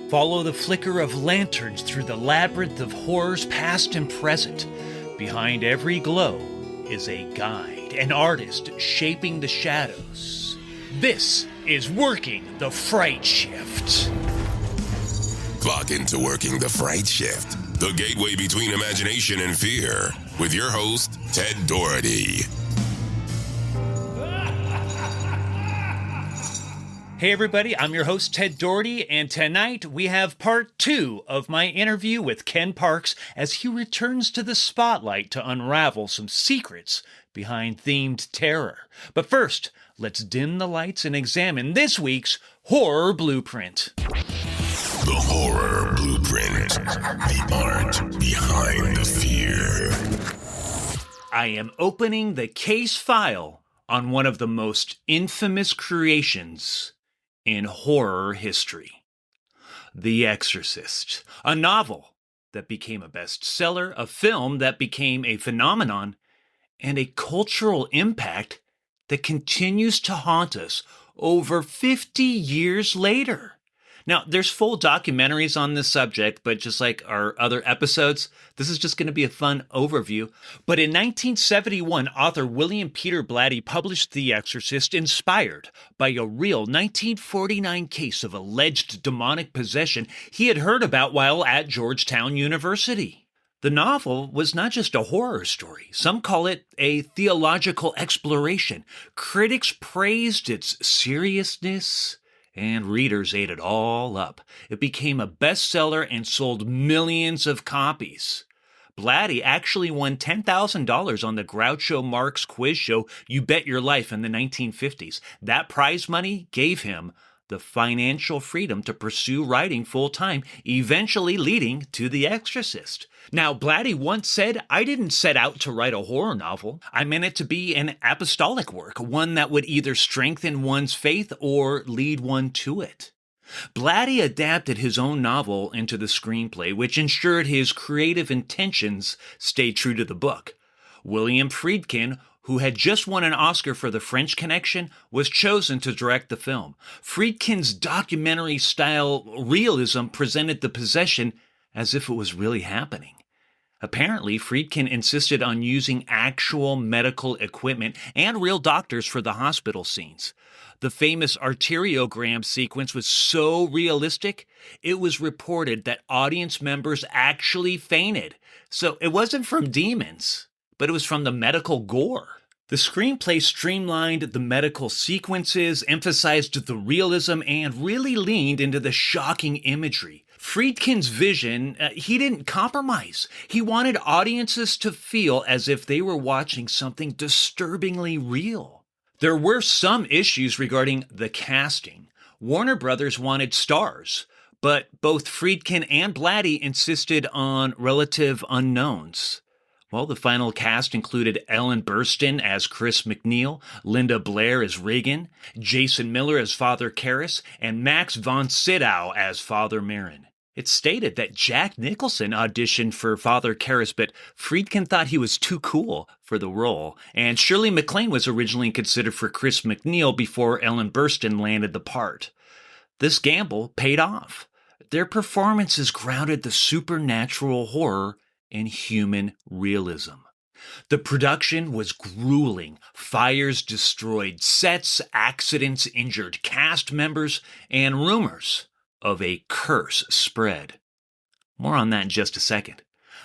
Follow the flicker of lanterns through the labyrinth of horrors past and present. Behind every glow is a guide, an artist shaping the shadows. This is Working the Fright Shift. Clock into Working the Fright Shift, the gateway between imagination and fear, with your host, Ted Doherty. Hey everybody, I'm your host Ted Doherty, and tonight we have part 2 of my interview with Ken Parks as he returns to the spotlight to unravel some secrets behind themed terror. But first, let's dim the lights and examine this week's Horror Blueprint. The Horror Blueprint, the art behind the fear. I am opening the case file on one of the most infamous creations in horror history. The Exorcist, a novel that became a bestseller, a film that became a phenomenon, and a cultural impact that continues to haunt us over 50 years later. Now, there's full documentaries on this subject, but just like our other episodes, this is just going to be a fun overview. But in 1971, author William Peter Blatty published The Exorcist, inspired by a real 1949 case of alleged demonic possession he had heard about while at Georgetown University. The novel was not just a horror story. Some call it a theological exploration. Critics praised its seriousness, and readers ate it all up. It became a bestseller and sold millions of copies. Blatty actually won $10,000 on the Groucho Marx quiz show You Bet Your Life in the 1950s. That prize money gave him the financial freedom to pursue writing full-time, eventually leading to The Exorcist. Now, Blatty once said, "I didn't set out to write a horror novel. I meant it to be an apostolic work, one that would either strengthen one's faith or lead one to it." Blatty adapted his own novel into the screenplay, which ensured his creative intentions stayed true to the book. William Friedkin, who had just won an Oscar for The French Connection, was chosen to direct the film. Friedkin's documentary-style realism presented the possession as if it was really happening. Apparently, Friedkin insisted on using actual medical equipment and real doctors for the hospital scenes. The famous arteriogram sequence was so realistic, it was reported that audience members actually fainted. So it wasn't from demons, but it was from the medical gore. The screenplay streamlined the medical sequences, emphasized the realism, and really leaned into the shocking imagery. Friedkin's vision, he didn't compromise. He wanted audiences to feel as if they were watching something disturbingly real. There were some issues regarding the casting. Warner Brothers wanted stars, but both Friedkin and Blatty insisted on relative unknowns. Well, the final cast included Ellen Burstyn as Chris McNeil, Linda Blair as Regan, Jason Miller as Father Karras, and Max von Sydow as Father Merrin. It's stated that Jack Nicholson auditioned for Father Karras, but Friedkin thought he was too cool for the role, and Shirley MacLaine was originally considered for Chris McNeil before Ellen Burstyn landed the part. This gamble paid off. Their performances grounded the supernatural horror in human realism. The production was grueling. Fires destroyed sets, accidents injured cast members, and rumors of a curse spread. More on that in just a second.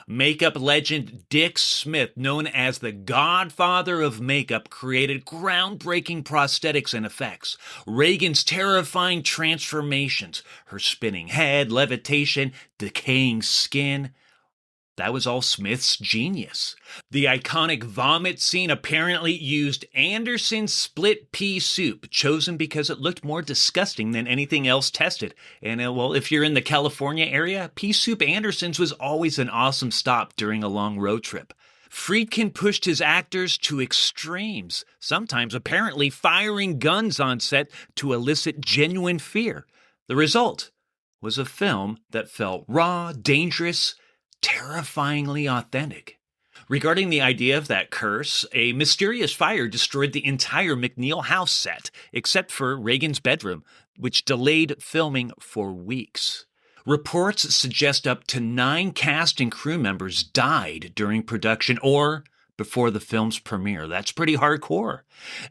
Makeup legend Dick Smith, known as the godfather of makeup, created groundbreaking prosthetics and effects. Regan's terrifying transformations, her spinning head, levitation, decaying skin, that was all Smith's genius. The iconic vomit scene apparently used Anderson's split pea soup, chosen because it looked more disgusting than anything else tested. And well, if you're in the California area, Pea Soup Anderson's was always an awesome stop during a long road trip. Friedkin pushed his actors to extremes, sometimes apparently firing guns on set to elicit genuine fear. The result was a film that felt raw, dangerous, terrifyingly authentic. Regarding the idea of that curse, a mysterious fire destroyed the entire McNeil house set, except for Regan's bedroom, which delayed filming for weeks. Reports suggest up to 9 cast and crew members died during production or before the film's premiere. That's pretty hardcore.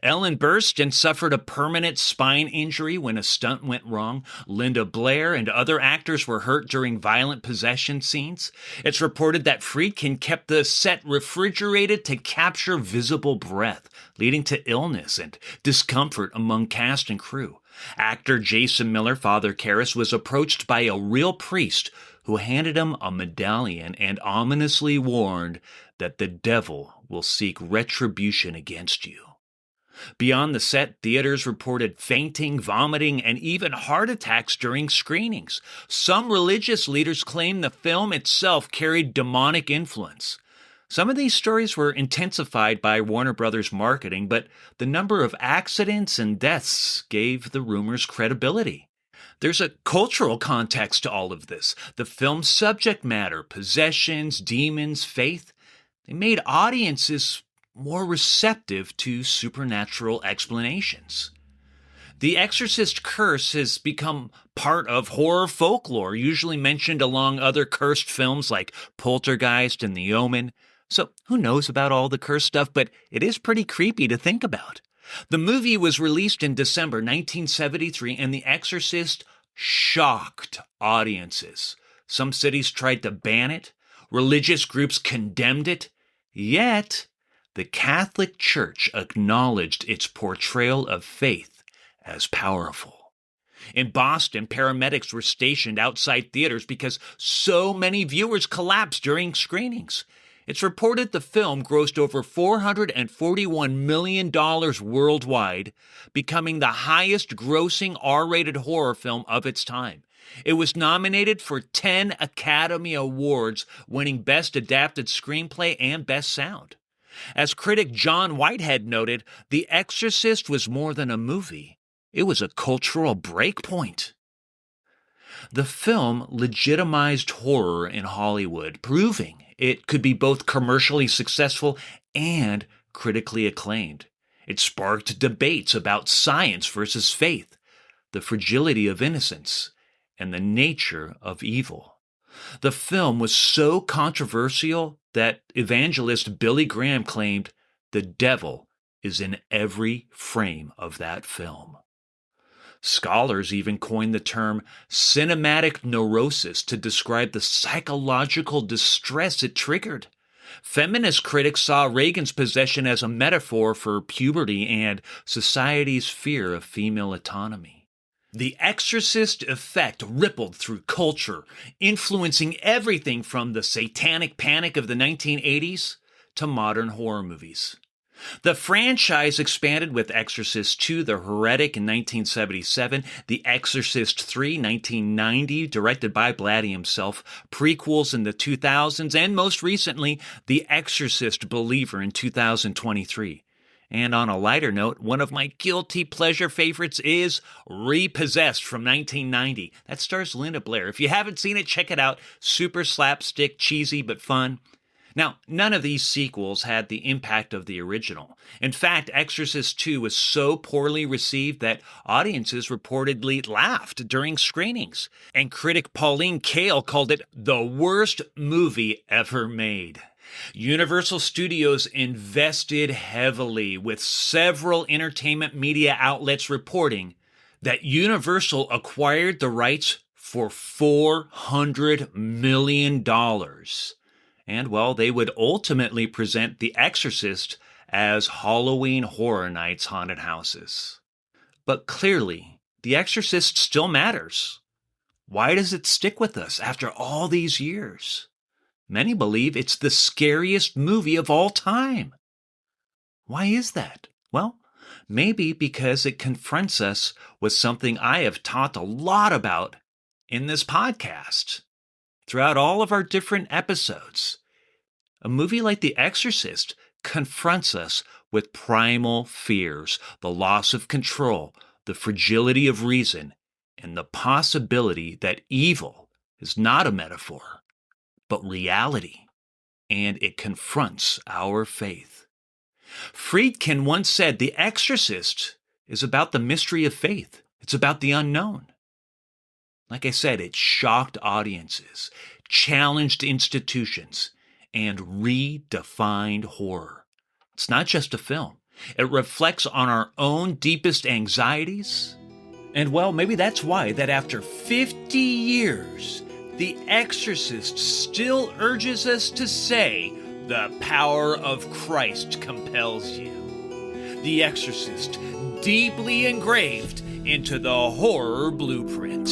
Ellen Burstyn suffered a permanent spine injury when a stunt went wrong. Linda Blair and other actors were hurt during violent possession scenes. It's reported that Friedkin kept the set refrigerated to capture visible breath, leading to illness and discomfort among cast and crew. Actor Jason Miller, Father Karras, was approached by a real priest who handed him a medallion and ominously warned that the devil will seek retribution against you. Beyond the set, theaters reported fainting, vomiting, and even heart attacks during screenings. Some religious leaders claimed the film itself carried demonic influence. Some of these stories were intensified by Warner Brothers marketing, but the number of accidents and deaths gave the rumors credibility. There's a cultural context to all of this. The film's subject matter, possessions, demons, faith, they made audiences more receptive to supernatural explanations. The Exorcist curse has become part of horror folklore, usually mentioned along other cursed films like Poltergeist and The Omen. So who knows about all the cursed stuff, but it is pretty creepy to think about. The movie was released in December 1973, and The Exorcist shocked audiences. Some cities tried to ban it. Religious groups condemned it. Yet, the Catholic Church acknowledged its portrayal of faith as powerful. In Boston, paramedics were stationed outside theaters because so many viewers collapsed during screenings. It's reported the film grossed over $441 million worldwide, becoming the highest-grossing R-rated horror film of its time. It was nominated for 10 Academy Awards, winning Best Adapted Screenplay and Best Sound. As critic John Whitehead noted, The Exorcist was more than a movie. It was a cultural breakpoint. The film legitimized horror in Hollywood, proving it could be both commercially successful and critically acclaimed. It sparked debates about science versus faith, the fragility of innocence, and the nature of evil. The film was so controversial that evangelist Billy Graham claimed the devil is in every frame of that film. Scholars even coined the term cinematic neurosis to describe the psychological distress it triggered. Feminist critics saw Reagan's possession as a metaphor for puberty and society's fear of female autonomy. The Exorcist effect rippled through culture, influencing everything from the satanic panic of the 1980s to modern horror movies. The franchise expanded with Exorcist II, The Heretic in 1977, The Exorcist III, 1990, directed by Blatty himself, prequels in the 2000s, and most recently, The Exorcist Believer in 2023. And on a lighter note, one of my guilty pleasure favorites is Repossessed from 1990. That stars Linda Blair. If you haven't seen it, check it out. Super slapstick, cheesy, but fun. Now, none of these sequels had the impact of the original. In fact, Exorcist II was so poorly received that audiences reportedly laughed during screenings, and critic Pauline Kael called it the worst movie ever made. Universal Studios invested heavily, with several entertainment media outlets reporting that Universal acquired the rights for $400 million. And, well, they would ultimately present The Exorcist as Halloween Horror Nights haunted houses. But clearly, The Exorcist still matters. Why does it stick with us after all these years? Many believe it's the scariest movie of all time. Why is that? Well, maybe because it confronts us with something I have talked a lot about in this podcast. Throughout all of our different episodes, a movie like The Exorcist confronts us with primal fears, the loss of control, the fragility of reason, and the possibility that evil is not a metaphor, but reality, and it confronts our faith. Friedkin once said, The Exorcist is about the mystery of faith. It's about the unknown. Like I said, it shocked audiences, challenged institutions, and redefined horror. It's not just a film. It reflects on our own deepest anxieties. And well, maybe that's why that after 50 years, The Exorcist still urges us to say, "The power of Christ compels you." The Exorcist, deeply engraved into the horror blueprint.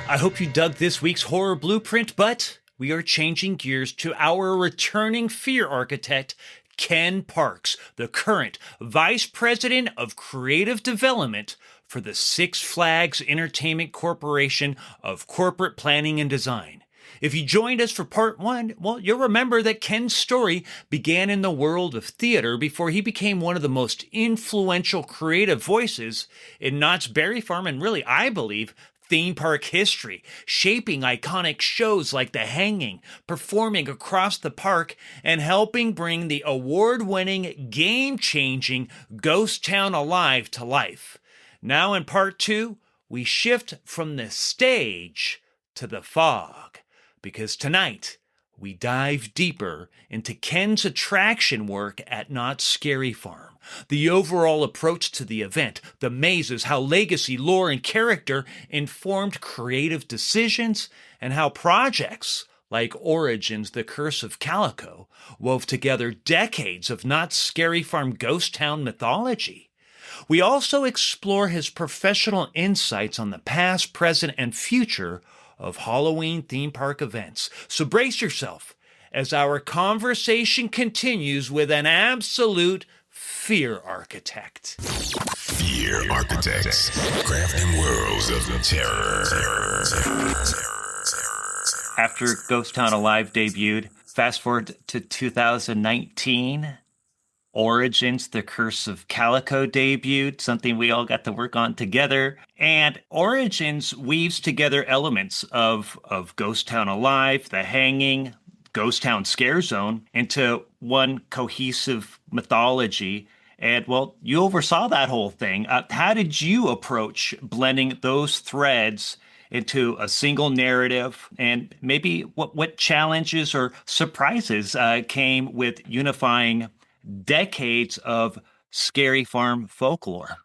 I hope you dug this week's horror blueprint, but we are changing gears to our returning fear architect, Ken Parks, the current Vice President of Creative Development for the Six Flags Entertainment Corporation of Corporate Planning and Design. If you joined us for part one, well, you'll remember that Ken's story began in the world of theater before he became one of the most influential creative voices in Knott's Berry Farm and really, I believe, theme park history, shaping iconic shows like The Hanging, performing across the park, and helping bring the award-winning, game-changing Ghost Town Alive to life. Now in part two, we shift from the stage to the fog, because tonight we dive deeper into Ken's attraction work at Knott's Scary Farm, the overall approach to the event, the mazes, how legacy, lore, and character informed creative decisions, and how projects like Origins, The Curse of Calico wove together decades of Knott's Scary Farm ghost town mythology. We also explore his professional insights on the past, present, and future of Halloween theme park events. So brace yourself as our conversation continues with an absolute fear architect. Fear architects, crafting worlds of terror. After Ghost Town Alive debuted, fast forward to 2019, Origins, The Curse of Calico debuted, something we all got to work on together. And Origins weaves together elements of Ghost Town Alive, The Hanging, Ghost Town Scare Zone into one cohesive mythology. And, well, you oversaw that whole thing. How did you approach blending those threads into a single narrative? And maybe what challenges or surprises came with unifying decades of Scary Farm folklore?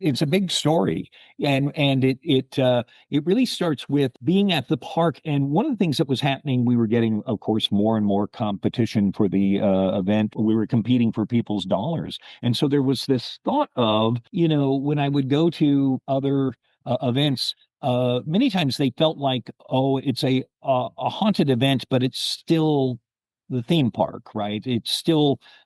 It's a big story, and it really starts with being at the park. And one of the things that was happening, we were getting, of course, more and more competition for the event. We were competing for people's dollars, and so there was this thought of, when I would go to other events. Many times they felt like, oh, it's a haunted event, but it's still the theme park, right?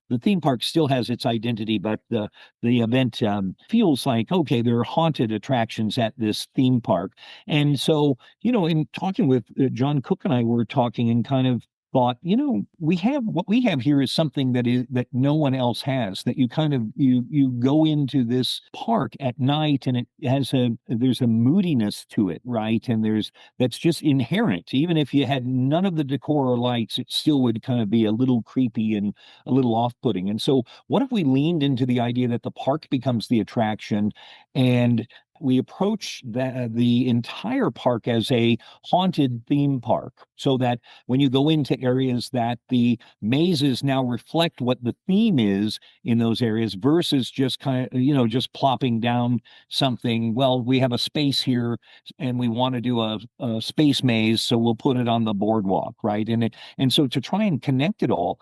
The theme park still has its identity, but the event feels like, okay, there are haunted attractions at this theme park. And so, in talking with John Cook and I were talking and kind of thought, what we have here is something that no one else has, that you go into this park at night and it has there's a moodiness to it, right? And that's just inherent. Even if you had none of the decor or lights, it still would kind of be a little creepy and a little off-putting. And so what if we leaned into the idea that the park becomes the attraction, and we approach the entire park as a haunted theme park, so that when you go into areas, that the mazes now reflect what the theme is in those areas, versus just just plopping down something. Well, we have a space here and we want to do a space maze, so we'll put it on the boardwalk, right? And so to try and connect it all.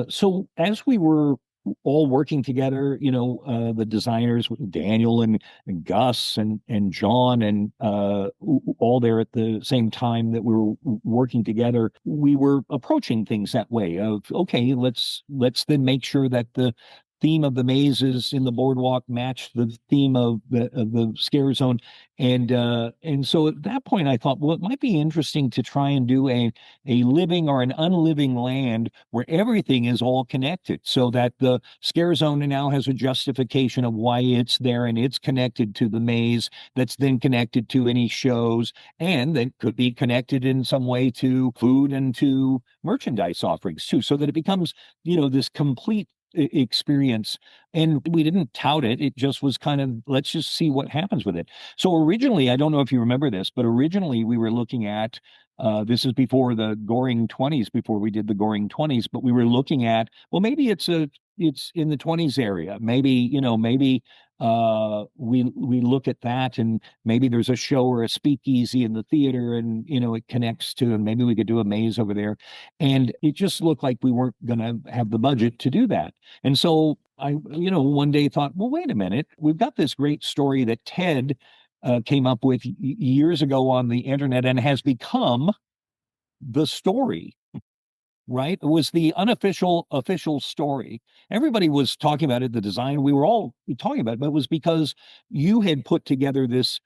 So as we were all working together, the designers, Daniel and Gus and John, and all there at the same time that we were working together, we were approaching things that way of, okay, let's then make sure that the theme of the mazes in the boardwalk matched the theme of the scare zone. And so at that point I thought, well, it might be interesting to try and do a living or an unliving land where everything is all connected, so that the scare zone now has a justification of why it's there, and it's connected to the maze, that's then connected to any shows, and that could be connected in some way to food and to merchandise offerings too, so that it becomes, this complete experience. And we didn't tout it. It just was kind of, let's just see what happens with it. So originally, I don't know if you remember this, but originally we were looking at, this is before the Goring 20s, before we did the Goring 20s, but we were looking at, well, maybe it's in the 20s area. Maybe, maybe we look at that, and maybe there's a show or a speakeasy in the theater, and it connects to, and maybe we could do a maze over there. And it just looked like we weren't going to have the budget to do that. And so I, one day thought, well, wait a minute, we've got this great story that Ted came up with years ago on the internet and has become the story. Right? It was the unofficial official story. Everybody was talking about it, the design. We were all talking about it, but it was because you had put together this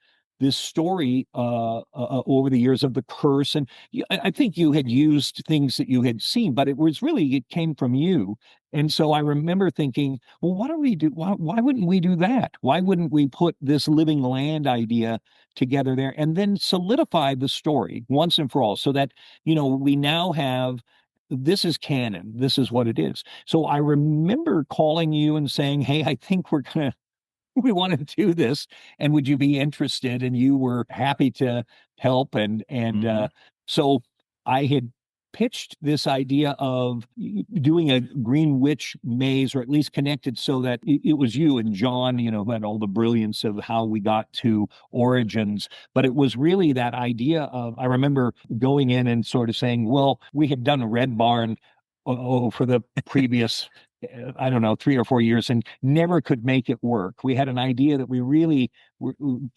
story over the years of the curse, and I think you had used things that you had seen, but it came from you. And so I remember thinking, well, what do we do? Why wouldn't we do that? Why wouldn't we put this living land idea together there and then solidify the story once and for all, so that we now have, this is canon. This is what it is. So I remember calling you and saying, hey, I think we want to do this. And would you be interested? And you were happy to help. And so I had pitched this idea of doing a Green Witch maze, or at least connected, so that it was you and John, who had all the brilliance of how we got to Origins. But it was really that idea of, I remember going in and sort of saying, well, we had done a Red Barn for the previous I don't know, 3 or 4 years, and never could make it work. We had an idea that we really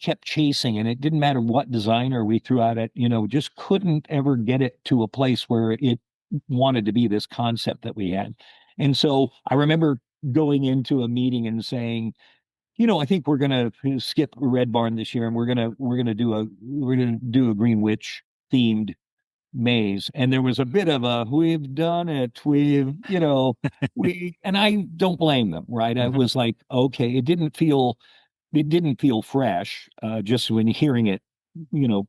kept chasing, and it didn't matter what designer we threw out at, just couldn't ever get it to a place where it wanted to be this concept that we had. And so I remember going into a meeting and saying, I think we're going to skip Red Barn this year, and we're going to do a Green Witch themed maze. And there was a bit of a, we've done it, and I don't blame them, right? I was like, okay, it didn't feel fresh, just when hearing it,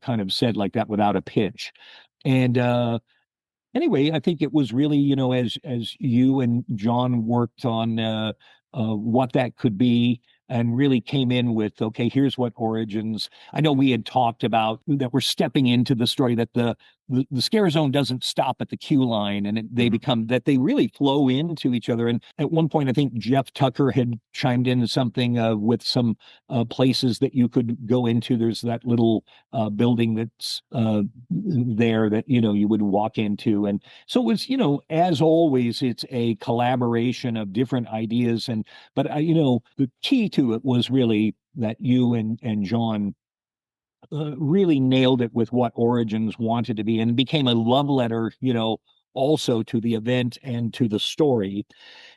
kind of said like that without a pitch. And anyway, I think it was really, as you and John worked on what that could be, and really came in with, okay, here's what Origins. I know we had talked about that we're stepping into the story, that the scare zone doesn't stop at the queue line, and they become, that they really flow into each other. And at one point, I think Jeff Tucker had chimed in something with some places that you could go into. There's that little building that's there that, you would walk into. And so it was, as always, it's a collaboration of different ideas. But the key to it was really that you and John really nailed it with what Origins wanted to be, and became a love letter, also to the event and to the story.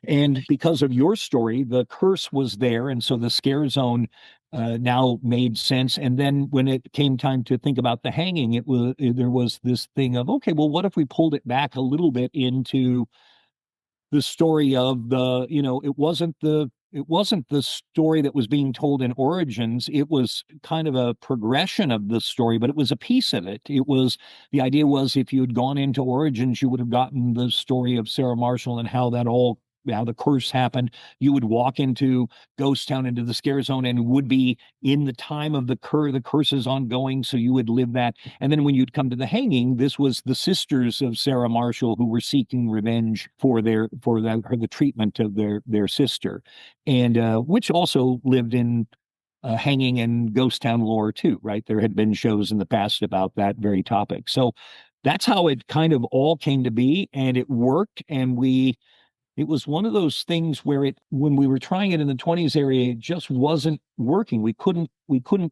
And because of your story, the curse was there, and so the scare zone now made sense. And then when it came time to think about the hanging, there was this thing of, okay, well, what if we pulled it back a little bit into the story of the, it wasn't the story that was being told in Origins. It was kind of a progression of the story, but it was a piece of it. The idea was, if you had gone into Origins, you would have gotten the story of Sarah Marshall and how the curse happened. You would walk into Ghost Town, into the scare zone, and would be in the time of the curse is ongoing, so you would live that. And then when you'd come to the hanging, this was the sisters of Sarah Marshall who were seeking revenge for the treatment of their sister, and which also lived in hanging and Ghost Town lore too, right? There had been shows in the past about that very topic. So that's how it kind of all came to be, and it worked. And it was one of those things where when we were trying it in the 20s area, it just wasn't working. We couldn't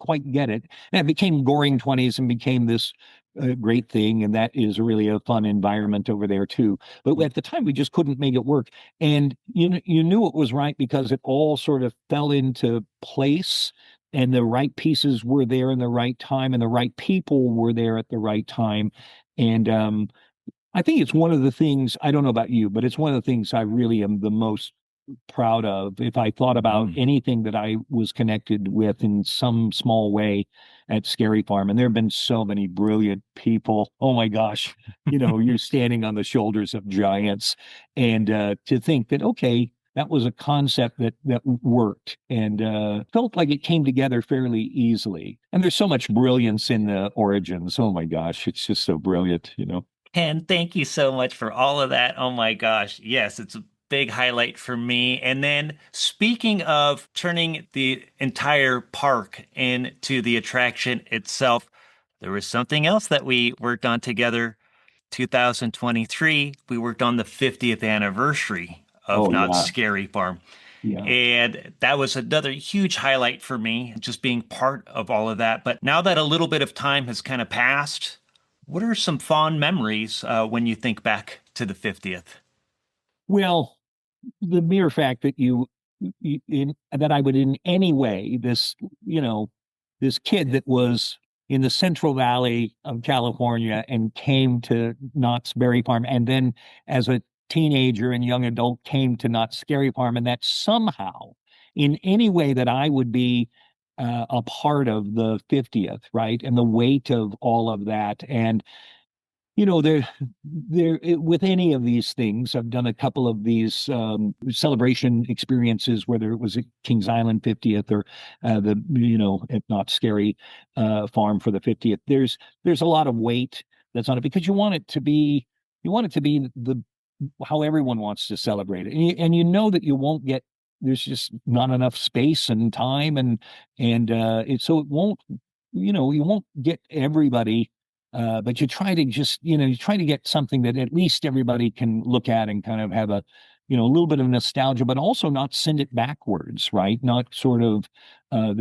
quite get it. And it became Goring 20s and became this great thing. And that is really a fun environment over there too. But at the time, we just couldn't make it work. And you knew it was right because it all sort of fell into place, and the right pieces were there in the right time, and the right people were there at the right time. And I think it's one of the things, I don't know about you, but it's one of the things I really am the most proud of. If I thought about anything that I was connected with in some small way at Scary Farm, and there have been so many brilliant people. Oh my gosh, you're standing on the shoulders of giants. And to think that, okay, that was a concept that worked and felt like it came together fairly easily. And there's so much brilliance in the origins. Oh my gosh, it's just so brilliant, you know. And thank you so much for all of that. Oh my gosh. Yes, it's a big highlight for me. And then speaking of turning the entire park into the attraction itself, there was something else that we worked on together. 2023, we worked on the 50th anniversary of Oh Knott's yeah, Scary Farm. yeah. And that was another huge highlight for me, just being part of all of that. But now that a little bit of time has kind of passed, what are some fond memories when you think back to the 50th? Well, the mere fact that that I would in any way this kid that was in the Central Valley of California and came to Knott's Berry Farm, and then as a teenager and young adult came to Knott's Scary Farm, and that somehow, in any way that I would be a part of the 50th, right, and the weight of all of that, and with any of these things, I've done a couple of these celebration experiences, whether it was at Kings Island 50th or at Not Scary Farm for the 50th. There's a lot of weight that's on it because you want it to be the how everyone wants to celebrate it, and you know that you won't get. There's just not enough space and time, so it won't. You won't get everybody, but you try to get something that at least everybody can look at and kind of have a little bit of nostalgia, but also not send it backwards, right? Not sort of you're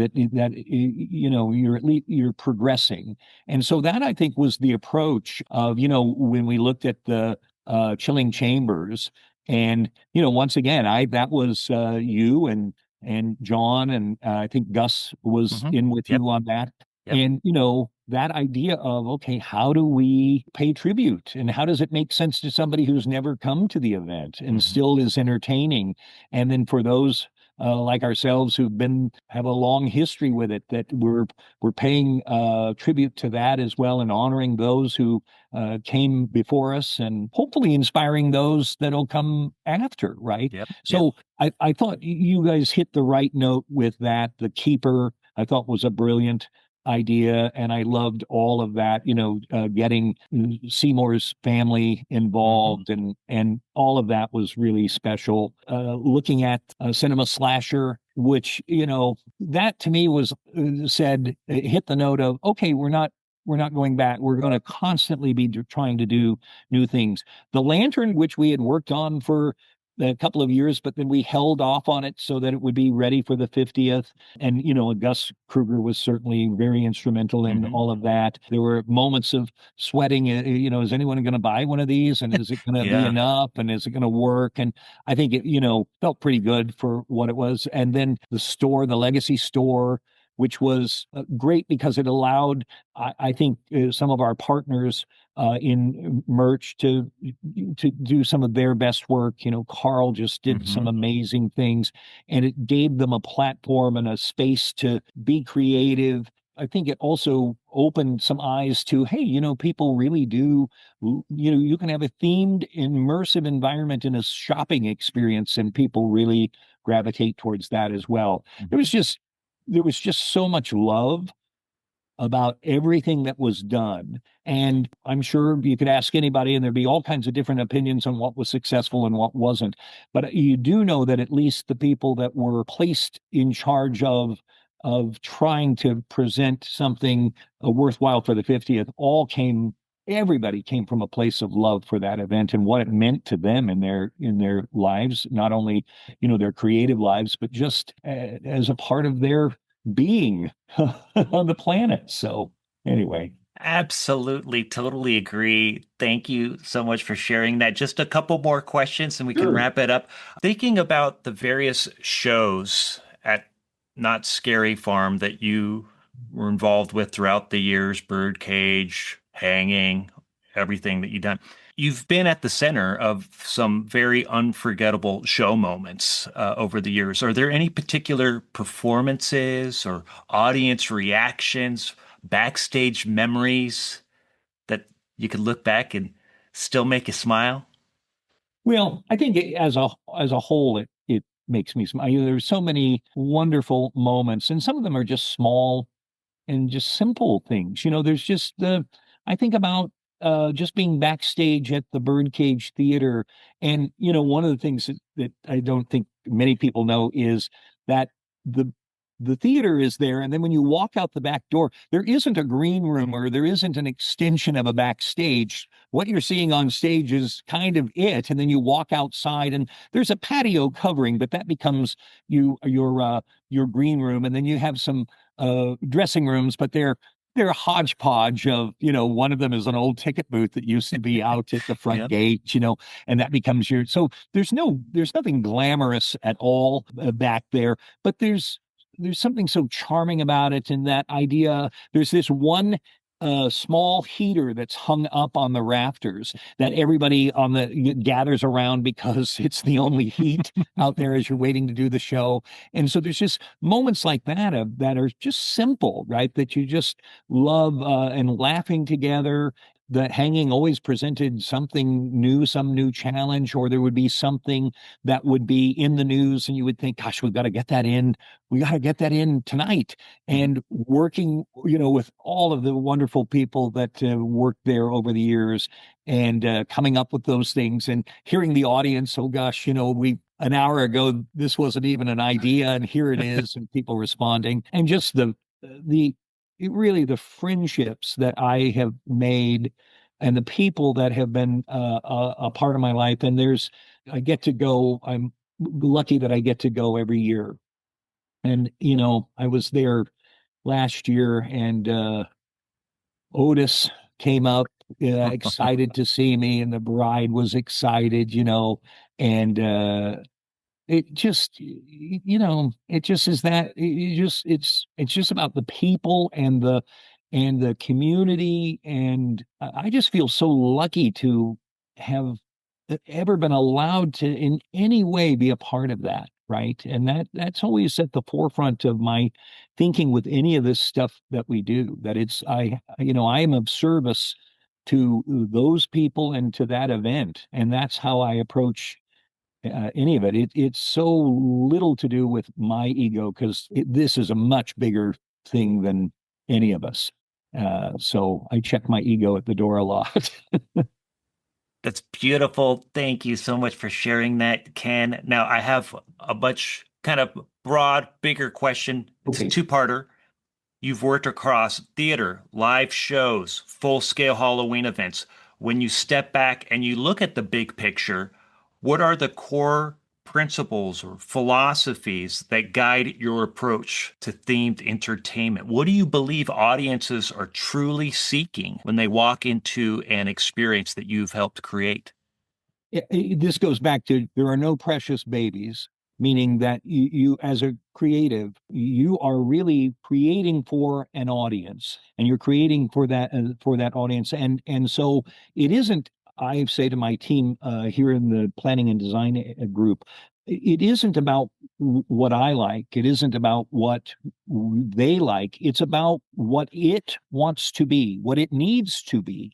at least you're progressing. And so that I think was the approach of, when we looked at the chilling chambers. And, once again, that was you and John, and I think Gus was Hmm. in with Yep. you on that. Yep. And, that idea of, okay, how do we pay tribute and how does it make sense to somebody who's never come to the event and Hmm. still is entertaining? And then for those like ourselves have a long history with it, that we're paying tribute to that as well and honoring those who came before us and hopefully inspiring those that'll come after, right? Yep. Yep. So I thought you guys hit the right note with that. The keeper, I thought, was a brilliant idea, and I loved all of that. Getting Seymour's family Hmm. involved, and all of that was really special. Looking at Cinema Slasher, which that to me was said hit the note of, okay, we're not going back. We're going to constantly be trying to do new things. The lantern, which we had worked on for a couple of years, but then we held off on it so that it would be ready for the 50th. And, Gus Kruger was certainly very instrumental in Hmm. all of that. There were moments of sweating, is anyone going to buy one of these? And is it going to be Yeah. enough? And is it going to work? And I think it, felt pretty good for what it was. And then the legacy store, which was great because it allowed, I think, some of our partners in merch to do some of their best work. Carl just did some Hmm. amazing things, and it gave them a platform and a space to be creative. I think it also opened some eyes to, hey, people really do, you can have a themed, immersive environment in a shopping experience, and people really gravitate towards that as well. There was just there was just so much love about everything that was done. And I'm sure you could ask anybody, and there'd be all kinds of different opinions on what was successful and what wasn't. But you do know that at least the people that were placed in charge of trying to present something worthwhile for the 50th everybody came from a place of love for that event and what it meant to them in their lives, not only their creative lives, but just as a part of their being on the planet. So anyway, Absolutely, totally agree. Thank you so much for sharing that. Just a couple more questions and we can sure. wrap it up. Thinking about the various shows at Not Scary Farm that you were involved with throughout the years, Birdcage, Hanging, everything that you've done. You've been at the center of some very unforgettable show moments over the years. Are there any particular performances or audience reactions, backstage memories that you could look back and still make you smile? Well, I think as a whole, it makes me smile. There's so many wonderful moments, and some of them are just small and just simple things. There's just I think about just being backstage at the Birdcage Theater. And, one of the things that I don't think many people know is that the the theater is there, and then when you walk out the back door, there isn't a green room or there isn't an extension of a backstage. What you're seeing on stage is kind of it, and then you walk outside, and there's a patio covering, but that becomes your green room, and then you have some dressing rooms, but they're a hodgepodge of, one of them is an old ticket booth that used to be out at the front Yep. gate, and that becomes so there's nothing glamorous at all back there, but there's something so charming about it. And that idea, there's this one small heater that's hung up on the rafters that everybody on the gathers around because it's the only heat out there as you're waiting to do the show. And so there's just moments like that that are just simple, right? That you just love, and laughing together. The hanging always presented something new, some new challenge, or there would be something that would be in the news, and you would think, gosh, we've got to get that in. We got to get that in tonight. And working, with all of the wonderful people that worked there over the years, and coming up with those things, and hearing the audience. Oh gosh, we an hour ago this wasn't even an idea, and here it is, and people responding, and just the really the friendships that I have made, and the people that have been a part of my life. And I get to go. I'm lucky that I get to go every year. And I was there last year, and Otis came up, excited to see me, and the bride was excited, and it just is that it's just about the people and the community. And I just feel so lucky to have ever been allowed to in any way be a part of that, right? And that's always at the forefront of my thinking with any of this stuff that we do, that I am of service to those people and to that event. And that's how I approach any of it. It's so little to do with my ego, because this is a much bigger thing than any of us. So I check my ego at the door a lot. That's beautiful. Thank you so much for sharing that, Ken. Now, I have a much kind of broad, bigger question. It's a Okay. two-parter. You've worked across theater, live shows, full-scale Halloween events. When you step back and you look at the big picture, what are the core principles or philosophies that guide your approach to themed entertainment? What do you believe audiences are truly seeking when they walk into an experience that you've helped create? This goes back to, there are no precious babies, meaning that you as a creative, you are really creating for an audience, and you're creating for that audience. And so it isn't, I say to my team here in the planning and design group, it isn't about what I like. It isn't about what they like. It's about what it wants to be, what it needs to be.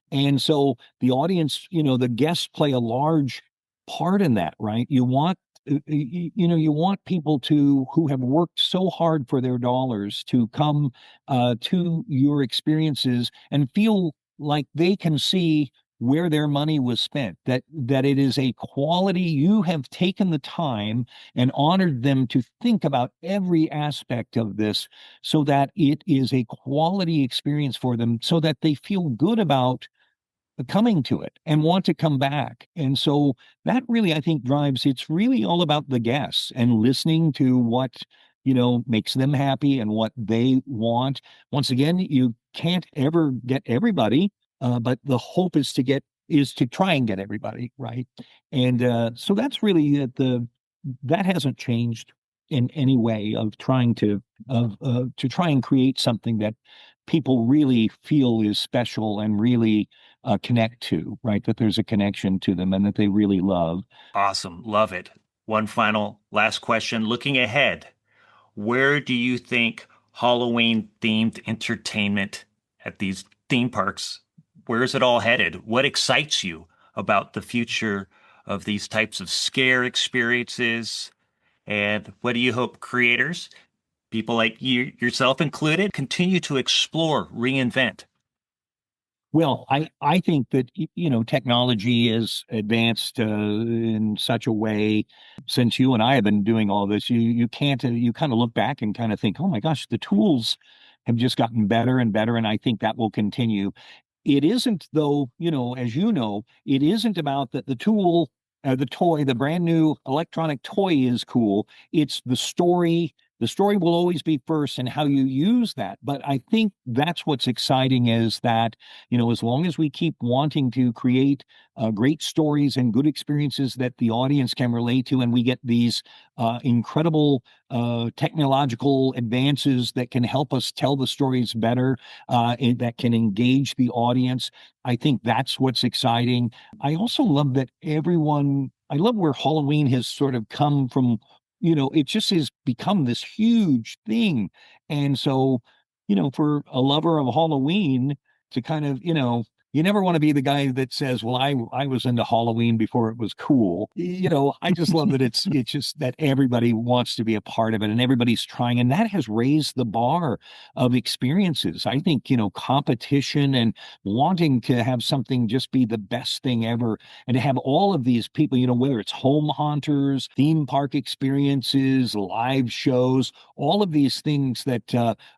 And so the audience, the guests play a large part in that, right? You want people who have worked so hard for their dollars to come to your experiences and feel like they can see where their money was spent, that it is a quality. You have taken the time and honored them to think about every aspect of this, so that it is a quality experience for them, so that they feel good about coming to it and want to come back. And so that really, I think, drives, it's really all about the guests and listening to what, makes them happy and what they want. Once again, you can't ever get everybody, but the hope is to try and get everybody, right? And so that's really that hasn't changed in any way, of trying to try and create something that people really feel is special and really connect to, right? That there's a connection to them and that they really love. Awesome. Love it. One final last question. Looking ahead, where do you think Halloween themed entertainment at these theme parks, where is it all headed? What excites you about the future of these types of scare experiences? And what do you hope creators, people like you, yourself included, continue to explore, reinvent? Well, I think that technology is advanced in such a way since you and I have been doing all this. You can't you kind of look back and kind of think, oh my gosh, the tools have just gotten better and better, and I think that will continue. It isn't though, as you know, it isn't about that the tool, the toy, the brand new electronic toy is cool. It's the story. The story will always be first and how you use that. But I think that's what's exciting is that, as long as we keep wanting to create great stories and good experiences that the audience can relate to, and we get these incredible technological advances that can help us tell the stories better, and that can engage the audience. I think that's what's exciting. I also love that I love where Halloween has sort of come from. It just has become this huge thing. And so, for a lover of Halloween to kind of, you never want to be the guy that says, well, I was into Halloween before it was cool. I just love that it's just that everybody wants to be a part of it and everybody's trying. And that has raised the bar of experiences. I think, competition and wanting to have something just be the best thing ever, and to have all of these people, whether it's home haunters, theme park experiences, live shows, all of these things that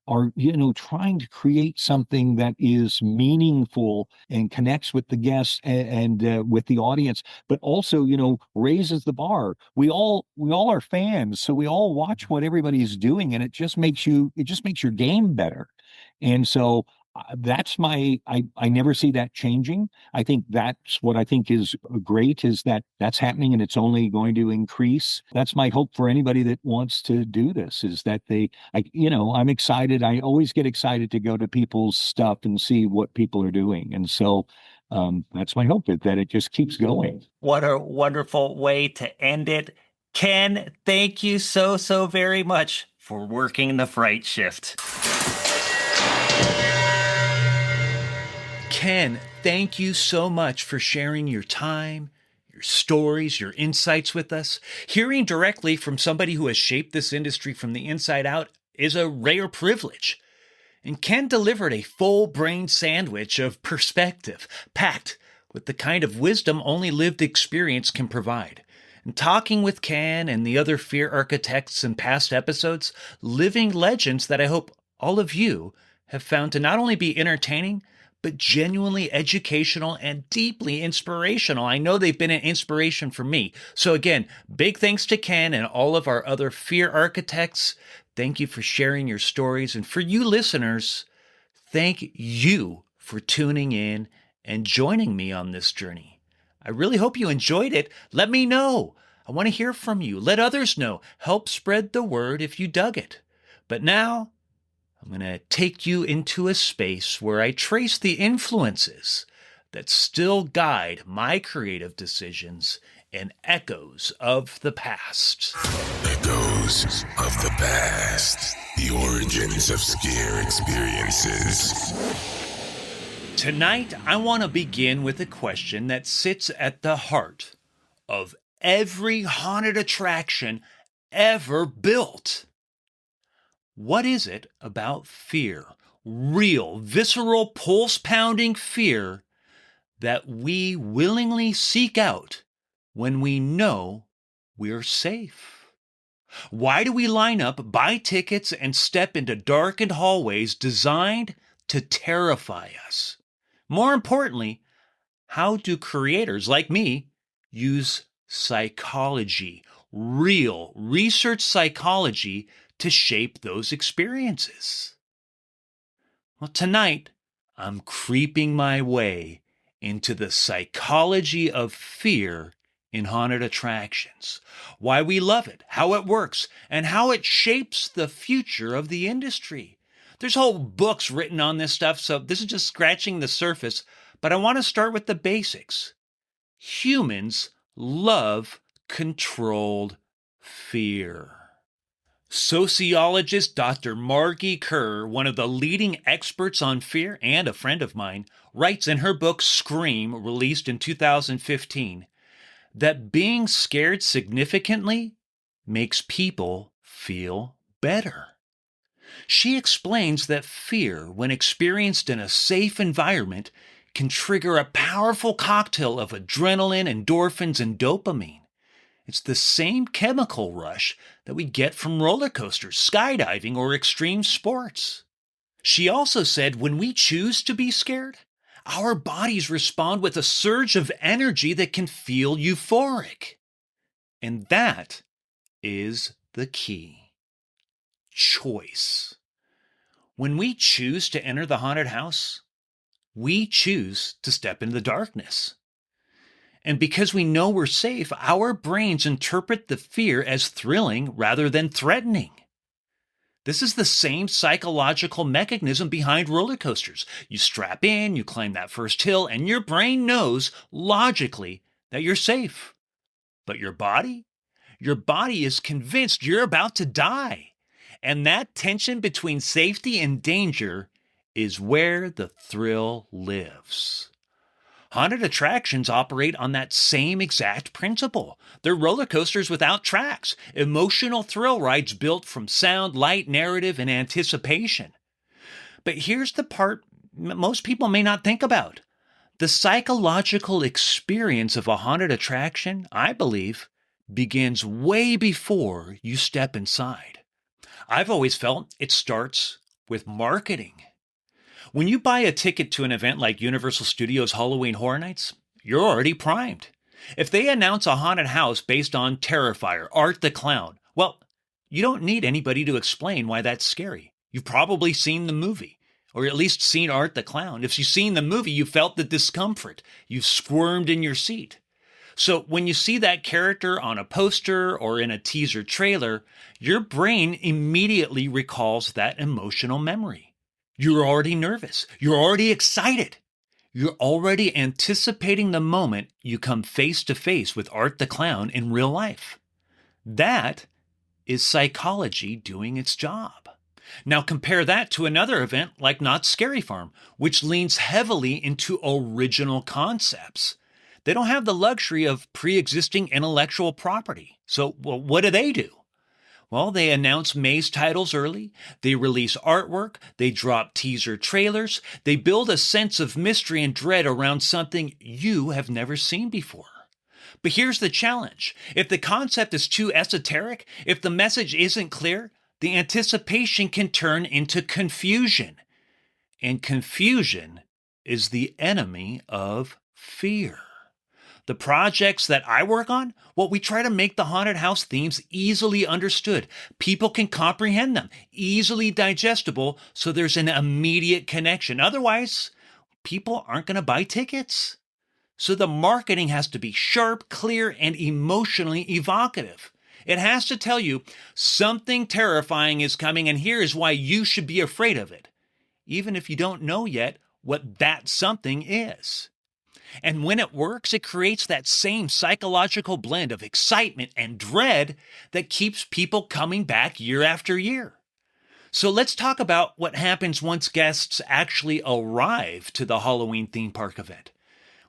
are, trying to create something that is meaningful and connects with the guests and with the audience, but also, raises the bar. We all are fans, so we all watch what everybody's doing, and it just makes your game better. And so that's I never see that changing. I think that's what I think is great, is that that's happening and it's only going to increase. That's my hope for anybody that wants to do this, is that I'm excited. I always get excited to go to people's stuff and see what people are doing. And so that's my hope, that it just keeps going. What a wonderful way to end it. Ken, thank you so, so very much for working the fright shift. Ken, thank you so much for sharing your time, your stories, your insights with us. Hearing directly from somebody who has shaped this industry from the inside out is a rare privilege. And Ken delivered a full-brain sandwich of perspective, packed with the kind of wisdom only lived experience can provide. And talking with Ken and the other fear architects in past episodes, living legends that I hope all of you have found to not only be entertaining, but genuinely educational and deeply inspirational. I know they've been an inspiration for me. So again, big thanks to Ken and all of our other fear architects. Thank you for sharing your stories. And for you listeners, thank you for tuning in and joining me on this journey. I really hope you enjoyed it. Let me know. I want to hear from you. Let others know. Help spread the word if you dug it. But now, I'm going to take you into a space where I trace the influences that still guide my creative decisions and echoes of the past. Echoes of the past. The origins of scare experiences. Tonight, I want to begin with a question that sits at the heart of every haunted attraction ever built. What is it about fear, real, visceral, pulse-pounding fear, that we willingly seek out when we know we're safe? Why do we line up, buy tickets, and step into darkened hallways designed to terrify us? More importantly, how do creators like me use psychology, real research psychology, to shape those experiences? Well, tonight, I'm creeping my way into the psychology of fear in haunted attractions, why we love it, how it works, and how it shapes the future of the industry. There's whole books written on this stuff, so this is just scratching the surface, but I want to start with the basics. Humans love controlled fear. Sociologist Dr. Margie Kerr, one of the leading experts on fear and a friend of mine, writes in her book Scream, released in 2015, that being scared significantly makes people feel better. She explains that fear, when experienced in a safe environment, can trigger a powerful cocktail of adrenaline, endorphins, and dopamine. It's the same chemical rush that we get from roller coasters, skydiving, or extreme sports. She also said when we choose to be scared, our bodies respond with a surge of energy that can feel euphoric. And that is the key. Choice. When we choose to enter the haunted house, we choose to step into the darkness. And because we know we're safe, our brains interpret the fear as thrilling rather than threatening. This is the same psychological mechanism behind roller coasters. You strap in, you climb that first hill, and your brain knows logically that you're safe. But your body is convinced you're about to die. And that tension between safety and danger is where the thrill lives. Haunted attractions operate on that same exact principle. They're roller coasters without tracks, emotional thrill rides built from sound, light, narrative, and anticipation. But here's the part most people may not think about. The psychological experience of a haunted attraction, I believe, begins way before you step inside. I've always felt it starts with marketing. When you buy a ticket to an event like Universal Studios Halloween Horror Nights, you're already primed. If they announce a haunted house based on Terrifier, Art the Clown, well, you don't need anybody to explain why that's scary. You've probably seen the movie, or at least seen Art the Clown. If you've seen the movie, you felt the discomfort. You've squirmed in your seat. So when you see that character on a poster or in a teaser trailer, your brain immediately recalls that emotional memory. You're already nervous. You're already excited. You're already anticipating the moment you come face to face with Art the Clown in real life. That is psychology doing its job. Now compare that to another event like Knott's Scary Farm, which leans heavily into original concepts. They don't have the luxury of pre-existing intellectual property. So what do? Well, they announce maze titles early, they release artwork, they drop teaser trailers, they build a sense of mystery and dread around something you have never seen before. But here's the challenge. If the concept is too esoteric, if the message isn't clear, the anticipation can turn into confusion. And confusion is the enemy of fear. The projects that I work on, well, we try to make the haunted house themes easily understood. People can comprehend them, easily digestible, so there's an immediate connection. Otherwise, people aren't going to buy tickets. So the marketing has to be sharp, clear, and emotionally evocative. It has to tell you something terrifying is coming, and here is why you should be afraid of it, even if you don't know yet what that something is. And when it works, it creates that same psychological blend of excitement and dread that keeps people coming back year after year. So let's talk about what happens once guests actually arrive to the Halloween theme park event.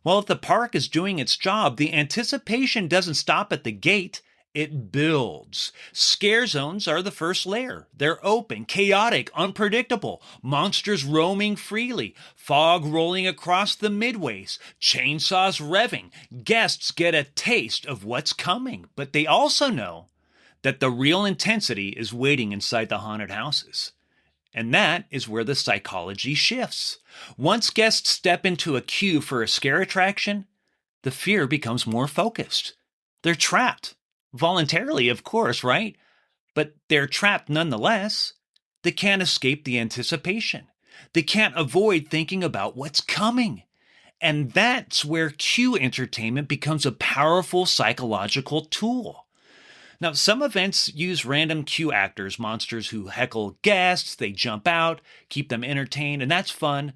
Well, if the park is doing its job, the anticipation doesn't stop at the gate. It builds. Scare zones are the first layer. They're open, chaotic, unpredictable, monsters roaming freely, fog rolling across the midways, chainsaws revving. Guests get a taste of what's coming, but they also know that the real intensity is waiting inside the haunted houses. And that is where the psychology shifts. Once guests step into a queue for a scare attraction, the fear becomes more focused. They're trapped. Voluntarily, of course, right? But they're trapped nonetheless. They can't escape the anticipation. They can't avoid thinking about what's coming. And that's where queue entertainment becomes a powerful psychological tool. Now, some events use random queue actors, monsters who heckle guests, they jump out, keep them entertained, and that's fun.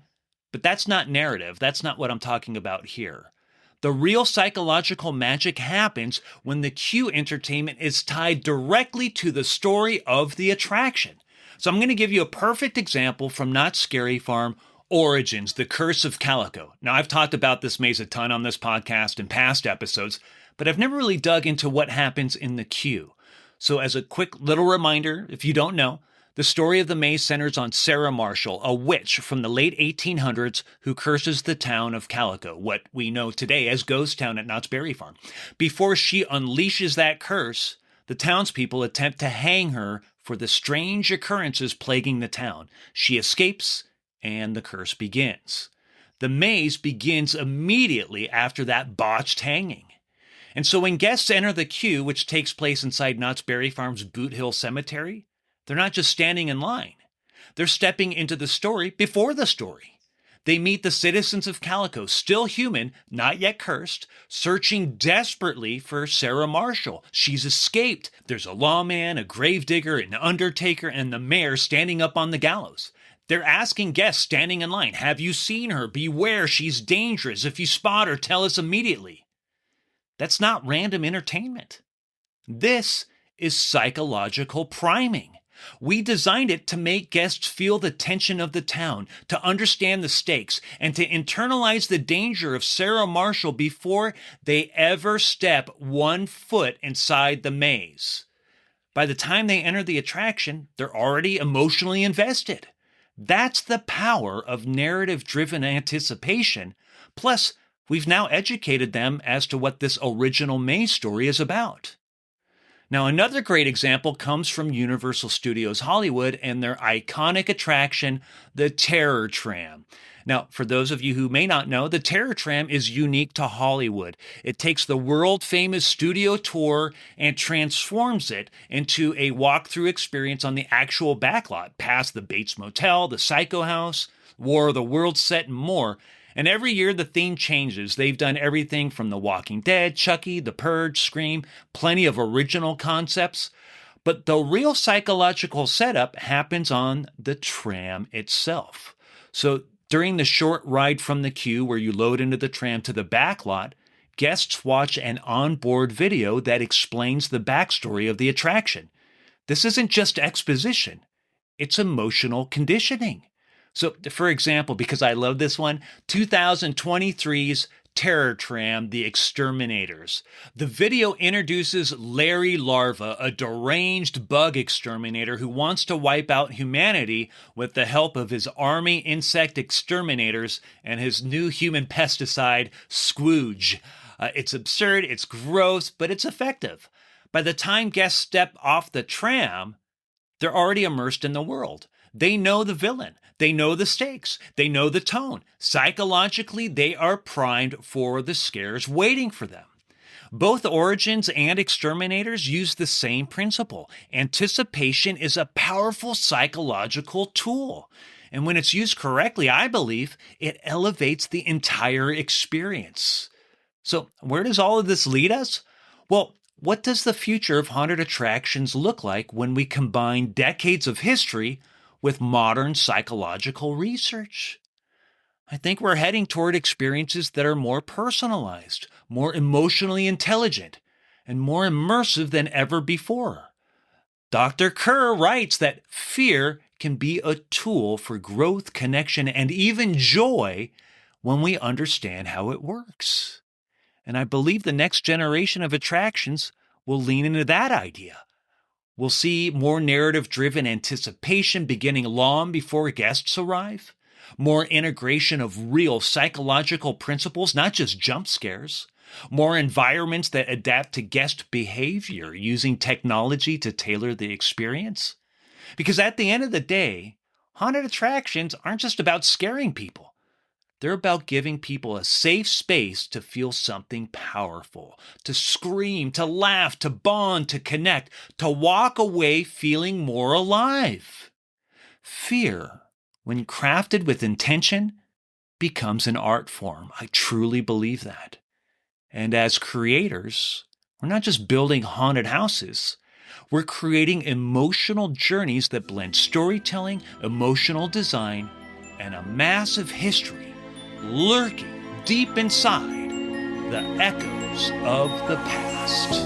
But that's not narrative. That's not what I'm talking about here. The real psychological magic happens when the queue entertainment is tied directly to the story of the attraction. So I'm going to give you a perfect example from Knott's Scary Farm, Origins, The Curse of Calico. Now, I've talked about this maze a ton on this podcast in past episodes, but I've never really dug into what happens in the queue. So, as a quick little reminder, if you don't know, the story of the maze centers on Sarah Marshall, a witch from the late 1800s who curses the town of Calico, what we know today as Ghost Town at Knott's Berry Farm. Before she unleashes that curse, the townspeople attempt to hang her for the strange occurrences plaguing the town. She escapes, and the curse begins. The maze begins immediately after that botched hanging. And so when guests enter the queue, which takes place inside Knott's Berry Farm's Boot Hill Cemetery, they're not just standing in line. They're stepping into the story before the story. They meet the citizens of Calico, still human, not yet cursed, searching desperately for Sarah Marshall. She's escaped. There's a lawman, a gravedigger, an undertaker, and the mayor standing up on the gallows. They're asking guests standing in line, have you seen her? Beware, she's dangerous. If you spot her, tell us immediately. That's not random entertainment. This is psychological priming. We designed it to make guests feel the tension of the town, to understand the stakes, and to internalize the danger of Sarah Marshall before they ever step 1 foot inside the maze. By the time they enter the attraction, they're already emotionally invested. That's the power of narrative-driven anticipation. Plus, we've now educated them as to what this original maze story is about. Now, another great example comes from Universal Studios Hollywood and their iconic attraction, the Terror Tram. Now, for those of you who may not know, the Terror Tram is unique to Hollywood. It takes the world-famous studio tour and transforms it into a walkthrough experience on the actual backlot, past the Bates Motel, the Psycho House, War of the Worlds set, and more. And every year the theme changes. They've done everything from The Walking Dead, Chucky, The Purge, Scream, plenty of original concepts. But the real psychological setup happens on the tram itself. So during the short ride from the queue where you load into the tram to the backlot, guests watch an onboard video that explains the backstory of the attraction. This isn't just exposition. It's emotional conditioning. So, for example, because I love this one, 2023's Terror Tram, The Exterminators. The video introduces Larry Larva, a deranged bug exterminator who wants to wipe out humanity with the help of his army insect exterminators and his new human pesticide, Squooge. It's absurd, it's gross, but it's effective. By the time guests step off the tram, they're already immersed in the world. They know the villain. They know the stakes. They know the tone. Psychologically, they are primed for the scares waiting for them. Both Origins and Exterminators use the same principle. Anticipation is a powerful psychological tool. And when it's used correctly, I believe, it elevates the entire experience. So where does all of this lead us? Well, what does the future of haunted attractions look like when we combine decades of history with modern psychological research? I think we're heading toward experiences that are more personalized, more emotionally intelligent, and more immersive than ever before. Dr. Kerr writes that fear can be a tool for growth, connection, and even joy when we understand how it works. And I believe the next generation of attractions will lean into that idea. We'll see more narrative-driven anticipation beginning long before guests arrive, more integration of real psychological principles, not just jump scares, more environments that adapt to guest behavior using technology to tailor the experience. Because at the end of the day, haunted attractions aren't just about scaring people. They're about giving people a safe space to feel something powerful, to scream, to laugh, to bond, to connect, to walk away feeling more alive. Fear, when crafted with intention, becomes an art form. I truly believe that. And as creators, we're not just building haunted houses. We're creating emotional journeys that blend storytelling, emotional design, and a massive history lurking deep inside the echoes of the past.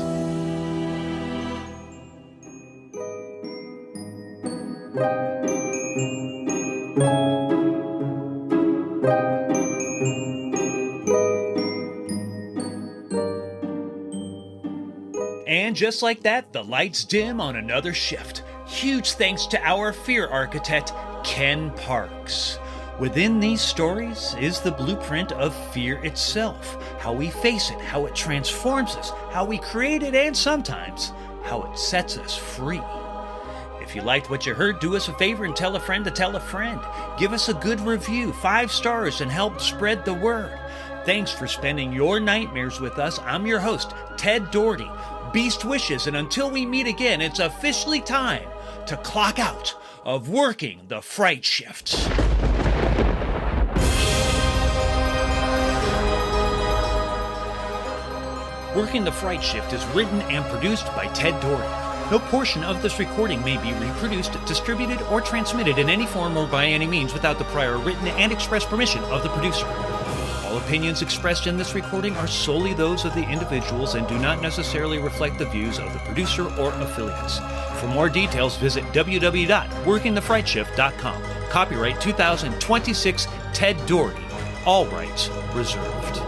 And just like that, the lights dim on another shift. Huge thanks to our fear architect, Ken Parks. Within these stories is the blueprint of fear itself, how we face it, how it transforms us, how we create it, and sometimes how it sets us free. If you liked what you heard, do us a favor and tell a friend to tell a friend. Give us a good review, 5 stars, and help spread the word. Thanks for spending your nightmares with us. I'm your host, Ted Doherty. Beast wishes, and until we meet again, it's officially time to clock out of Working the Fright Shift. Working the Fright Shift is written and produced by Ted Doherty. No portion of this recording may be reproduced, distributed, or transmitted in any form or by any means without the prior written and express permission of the producer. All opinions expressed in this recording are solely those of the individuals and do not necessarily reflect the views of the producer or affiliates. For more details, visit www.workingthefrightshift.com. Copyright 2026 Ted Doherty. All rights reserved.